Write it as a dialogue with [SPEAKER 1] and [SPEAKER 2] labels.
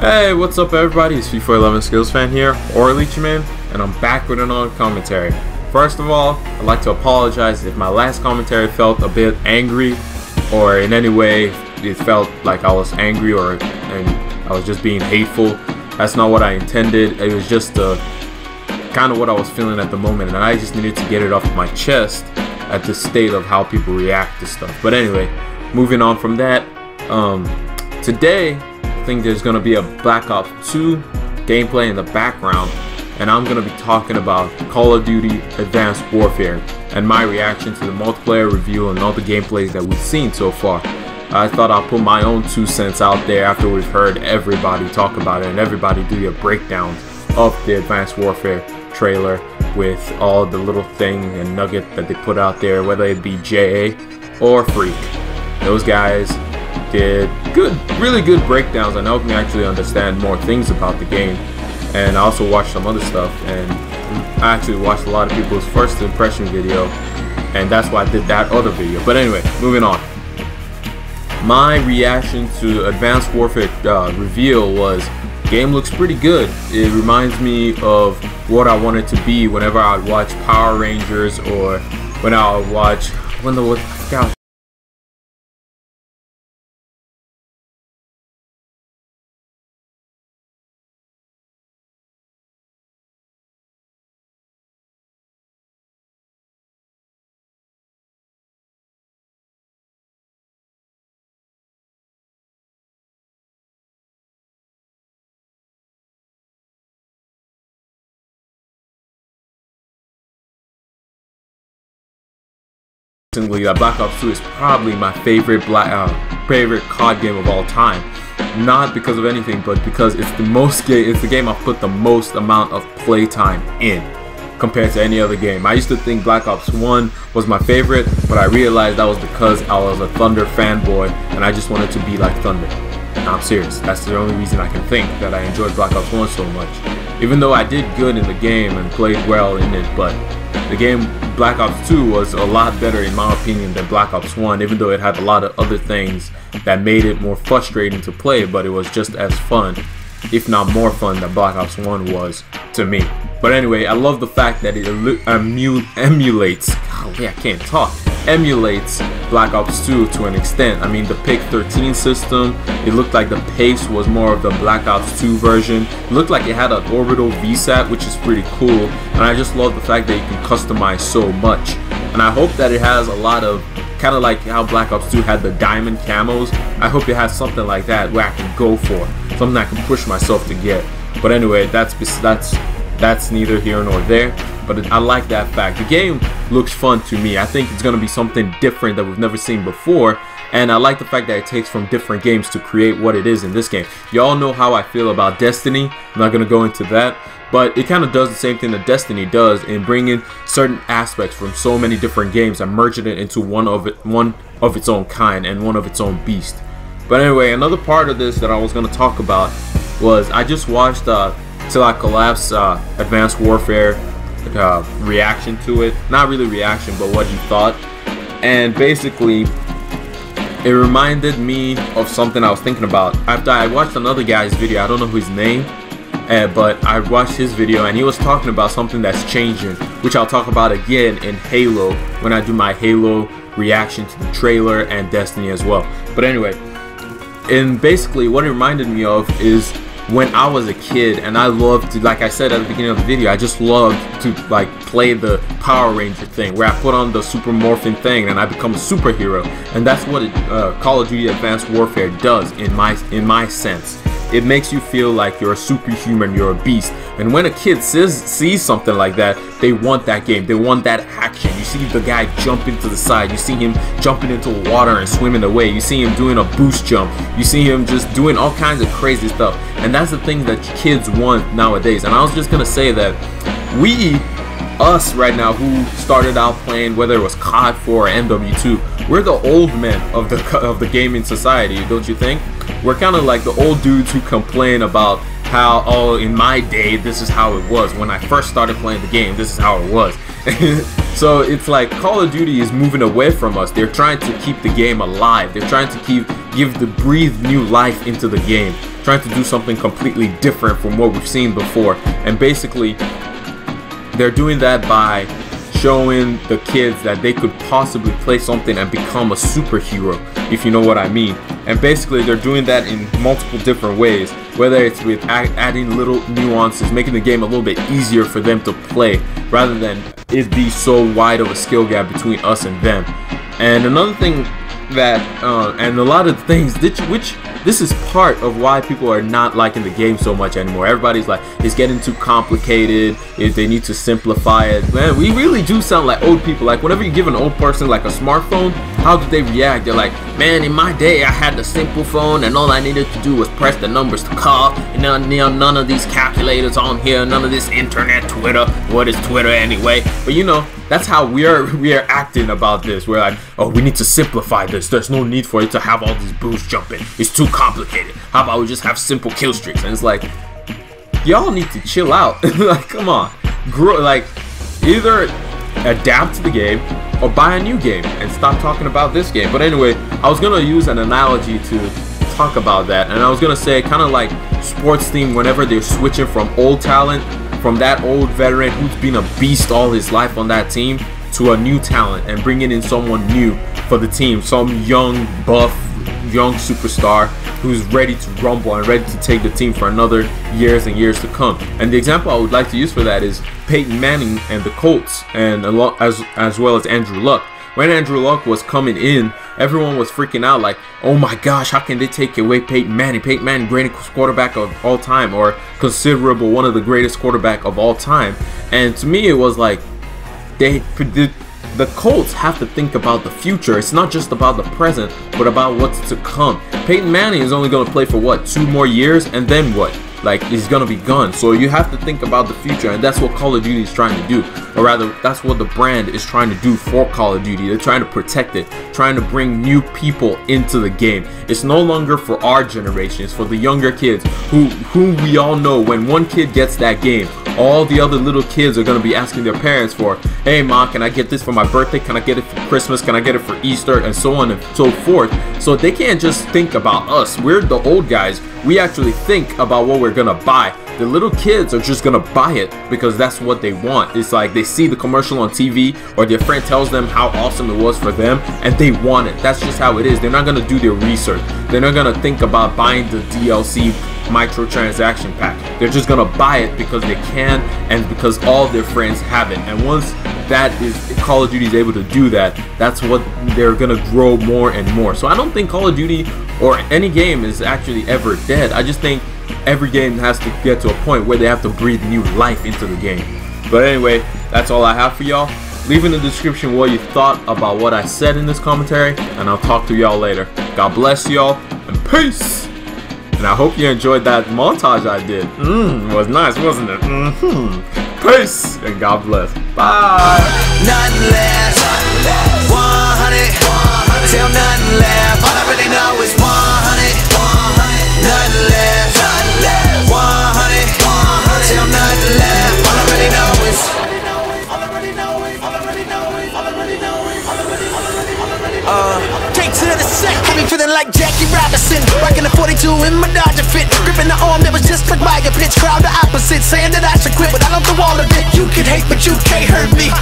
[SPEAKER 1] Hey, what's up everybody? It's FIFA 11 Skills Fan here, or Leechman, and I'm back with another commentary. First of all, I'd like to apologize if my last commentary felt a bit angry, or in any way it felt like I was angry and I was just being hateful. That's not what I intended. It was just kind of what I was feeling at the moment, and I just needed to get it off my chest at the state of how people react to stuff. But anyway, moving on from that, today I think there's going to be a Black Ops 2 gameplay in the background, and I'm going to be talking about Call of Duty Advanced Warfare and my reaction to the multiplayer review and all the gameplays that we've seen so far. I thought I'll put my own 2 cents out there after we've heard everybody talk about it and everybody do a breakdown of the Advanced Warfare trailer with all the little thing and nugget that they put out there, whether it be JA or Freak. Those guys did really good breakdowns and helped me actually understand more things about the game. And I also watched some other stuff, and I actually watched a lot of people's first impression video, and that's why I did that other video. But anyway, moving on. My reaction to Advanced Warfare reveal was, game looks pretty good. It reminds me of what I want it to be whenever I would watch Power Rangers, or when I would watch, Black Ops 2 is probably my favorite COD game of all time. Not because of anything, but because it's the game I've put the most amount of playtime in compared to any other game. I used to think Black Ops 1 was my favorite, but I realized that was because I was a Thunder fanboy and I just wanted to be like Thunder. No, I'm serious. That's the only reason I can think that I enjoyed Black Ops 1 so much. Even though I did good in the game and played well in it, but the game Black Ops 2 was a lot better in my opinion than Black Ops 1, even though it had a lot of other things that made it more frustrating to play, but it was just as fun, if not more fun, than Black Ops 1 was to me. But anyway, I love the fact that it emulates Black Ops 2 to an extent. I mean, the Pick 13 system, it looked like the pace was more of the Black Ops 2 version. It looked like it had an orbital VSAT, which is pretty cool, and I just love the fact that you can customize so much. And I hope that it has a lot of, kind of like how Black Ops 2 had the diamond camos, I hope it has something like that where I can go for, something I can push myself to get. But anyway, that's neither here nor there, but I like that fact. The game looks fun to me. I think it's going to be something different that we've never seen before, and I like the fact that it takes from different games to create what it is in this game. You all know how I feel about Destiny. I'm not going to go into that, but it kind of does the same thing that Destiny does in bringing certain aspects from so many different games and merging it into one of its own kind and one of its own beast. But anyway, another part of this that I was going to talk about was I just watched Till I Collapse Advanced Warfare reaction to it. Not really reaction, but what he thought. And basically, it reminded me of something I was thinking about. After I watched another guy's video, I don't know his name, but I watched his video and he was talking about something that's changing, which I'll talk about again in Halo when I do my Halo reaction to the trailer and Destiny as well. But anyway, and basically what it reminded me of is when I was a kid, and I loved to, like I said at the beginning of the video, I just loved to like play the Power Ranger thing where I put on the super morphing thing and I become a superhero. And that's what Call of Duty Advanced Warfare does in my sense. It makes you feel like you're a superhuman, you're a beast. And when a kid sees something like that, they want that game, they want that action. You see the guy jumping to the side, you see him jumping into water and swimming away, you see him doing a boost jump, you see him just doing all kinds of crazy stuff. And that's the thing that kids want nowadays. And I was just gonna say that us right now who started out playing, whether it was COD 4 or MW2, we're the old men of the gaming society, don't you think? We're kind of like the old dudes who complain about how, oh, in my day, this is how it was. When I first started playing the game, this is how it was. So it's like Call of Duty is moving away from us. They're trying to keep the game alive. They're trying to breathe new life into the game. Trying to do something completely different from what we've seen before. And basically, they're doing that by showing the kids that they could possibly play something and become a superhero, if you know what I mean. And basically they're doing that in multiple different ways, whether it's with adding little nuances, making the game a little bit easier for them to play rather than it be so wide of a skill gap between us and them. And another thing that and a lot of things which this is part of why people are not liking the game so much anymore. Everybody's like, it's getting too complicated, they need to simplify it. Man, we really do sound like old people. Like whenever you give an old person like a smartphone, how do they react? They're like, man, in my day I had the simple phone and all I needed to do was press the numbers to call, and none of these calculators on here, none of this internet, Twitter. What is Twitter anyway? But you know, that's how we are acting about this. We're like, oh, we need to simplify this. There's no need for it to have all these boosts jumping. It's too complicated. How about we just have simple kill streaks? And it's like, y'all need to chill out. Like, come on, grow. Like, either adapt to the game or buy a new game and stop talking about this game. But anyway, I was gonna use an analogy to talk about that, and I was gonna say kind of like sports team whenever they're switching from old talent, from that old veteran who's been a beast all his life on that team, to a new talent and bringing in someone new for the team, some young buff, young superstar who's ready to rumble and ready to take the team for another years and years to come. And the example I would like to use for that is Peyton Manning and the Colts, and as well as Andrew Luck. When Andrew Luck was coming in, everyone was freaking out like, oh my gosh, how can they take away Peyton Manning? Peyton Manning, greatest quarterback of all time, or considerable one of the greatest quarterback of all time. And to me, it was like, the Colts have to think about the future. It's not just about the present, but about what's to come. Peyton Manning is only going to play for what, 2 more years, and then what? Like, he's gonna be gone. So you have to think about the future, and that's what Call of Duty is trying to do, or rather that's what the brand is trying to do for Call of Duty. They're trying to protect it, trying to bring new people into the game. It's no longer for our generation, it's for the younger kids who we all know when one kid gets that game, all the other little kids are gonna be asking their parents for, hey ma, can I get this for my birthday, can I get it for Christmas, can I get it for Easter, and so on and so forth. So they can't just think about us. We're the old guys. We actually think about what we're gonna buy. The little kids are just gonna buy it because that's what they want. It's like they see the commercial on TV, or their friend tells them how awesome it was for them, and they want it. That's just how it is. They're not gonna do their research. They're not gonna think about buying the DLC microtransaction pack. They're just gonna buy it because they can, and because all their friends have it. And once that is, Call of Duty is able to do that, that's what they're gonna grow more and more. So I don't think Call of Duty or any game is actually ever dead. I just think every game has to get to a point where they have to breathe new life into the game. But anyway, that's all I have for y'all. Leave in the description what you thought about what I said in this commentary, and I'll talk to y'all later. God bless y'all, and peace! And I hope you enjoyed that montage I did. It was nice, wasn't it? Peace, and God bless. Bye!
[SPEAKER 2] Nothing left, 100, till nothing left. All I really know is 100, nothing left, 100, till nothing left. All I really know is, take to the set. Had me feeling like Jackie Robinson, rocking the 42 in my Dodger fit, gripping the arm that was just like by a pitch. Crowd the opposite, saying that I should quit, but I love the wall of it. You can hate, but you can't hurt me.